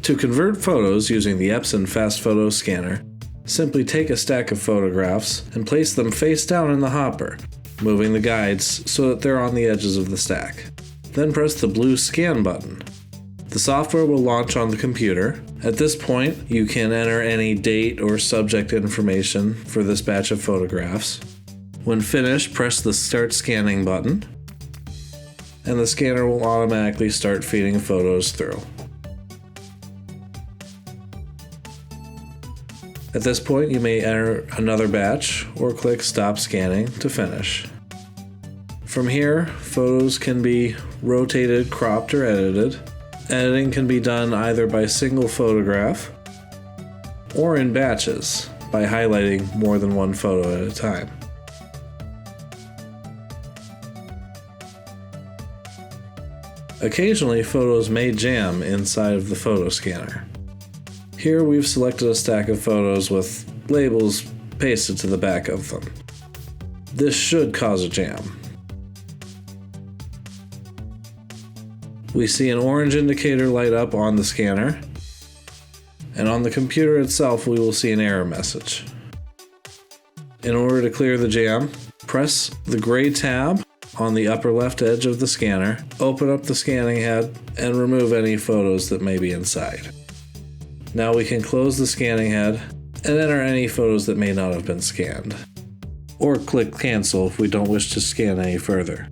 To convert photos using the Epson Fast Photo Scanner, simply take a stack of photographs and place them face down in the hopper, moving the guides so that they're on the edges of the stack. Then press the blue Scan button. The software will launch on the computer. At this point, you can enter any date or subject information for this batch of photographs. When finished, press the Start Scanning button, and the scanner will automatically start feeding photos through. At this point, you may enter another batch or click Stop Scanning to finish. From here, photos can be rotated, cropped, or edited. Editing can be done either by single photograph or in batches by highlighting more than one photo at a time. Occasionally, photos may jam inside of the photo scanner. Here we've selected a stack of photos with labels pasted to the back of them. This should cause a jam. We see an orange indicator light up on the scanner, and on the computer itself we will see an error message. In order to clear the jam, press the gray tab on the upper left edge of the scanner, open up the scanning head, and remove any photos that may be inside. Now we can close the scanning head and enter any photos that may not have been scanned. Or click Cancel if we don't wish to scan any further.